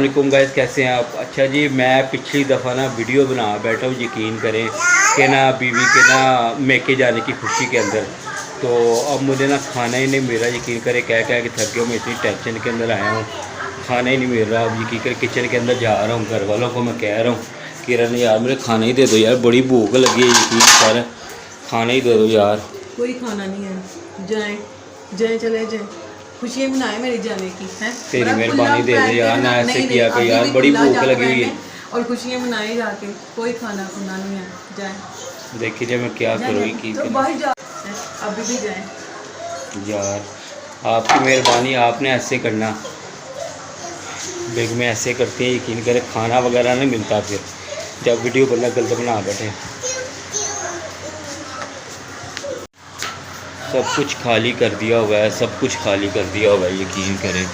वालेकुम गाइस, कैसे हैं आप। अच्छा जी, मैं पिछली दफ़ा ना वीडियो बना बैठा हूँ, यकीन करें कि ना बीवी के ना मेके जाने की खुशी के अंदर। तो अब मुझे ना खाना ही नहीं मिल रहा, यकीन करें कह कह के थक गया। मैं इतनी टेंशन के अंदर आया हूँ, खाना ही नहीं मिल रहा। अब यकीन करें किचन के अंदर जा रहा हूँ, घर वालों को मैं कह रहा हूँ किरण यार मुझे खाना ही दे दो यार, बड़ी भूख लगी है, यकीन कर खाना ही दे दो यार। कोई खाना नहीं है, जाए जाए चले जाए, खुशियाँ मनाए मेरे जाने की है। तेरी मेहरबानी दे दे यार, ना ऐसे किया कर यार, बड़ी भूख लगी हुई है। और खुशियाँ मनाए जाके, कोई खाना खुना नहीं है, जाए। देखिए जब मैं क्या करूँ की तो बाहर जा, अभी भी जाए यार। आपकी मेहरबानी, आपने ऐसे करना। बेगमें ऐसे करती हैं, यकीन करें खाना वगैरह नहीं मिलता फिर जब वीडियो बनना गलत बना बैठे। सब कुछ खाली कर दिया हुआ है, सब कुछ खाली कर दिया हुआ है, यकीन करें।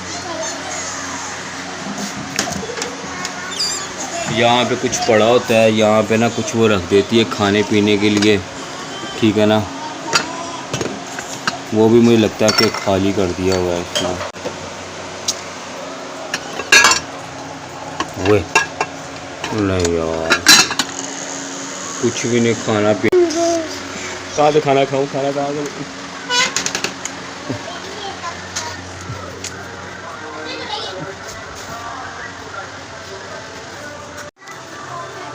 यहाँ पे कुछ पड़ा होता है, यहाँ पे ना कुछ वो रख देती है खाने पीने के लिए, ठीक है ना। वो भी मुझे लगता है कि खाली कर दिया हुआ है इसमें। वो नहीं यार, कुछ भी नहीं खाना पीना। कहाँ से खाना खाऊँ, खाना कहाँ से।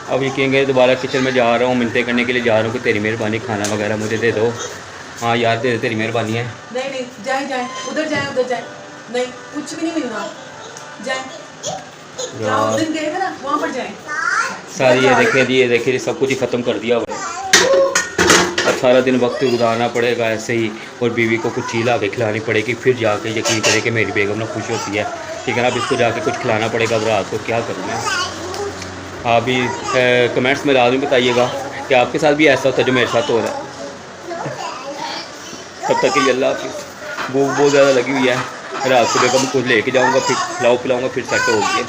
अब ये कहेंगे दोबारा किचन में जा रहा हूँ, मिन्नतें करने के लिए जा रहा हूँ कि तेरी मेहरबानी खाना वगैरह मुझे दे दो। हाँ यार दे दे, तेरी मेहरबानी है। नहीं नहीं, जाए जाए, उधर जाए, उधर जाए, नहीं कुछ भी नहीं मिलना, जाए। जहाँ उस दिन गए थे ना, वहाँ पर जाए। सारी ये देखिए जी, ये देखिए सब कुछ ही ख़त्म कर दिया हुआ है। अब सारा दिन वक्त गुजारना पड़ेगा ऐसे ही, और बीवी को कुछ चीज़ ला के खिलानी पड़ेगी, फिर जाके यकीन करे कि मेरी बेगम ना खुश होती है, ठीक है ना। अब इसको जाके कुछ खिलाना पड़ेगा, अब रात को क्या करूँ मैं। आप भी कमेंट्स में लाजमी बताइएगा कि आपके साथ भी ऐसा होता है जो मेरे साथ हो रहा है। तब तक कि अल्लाह हाफिज़। भूख बहुत ज़्यादा लगी हुई है, रात को बेगम कुछ लेके जाऊँगा, फिर खिलाऊँ पिलाऊँगा, फिर सेट होगी।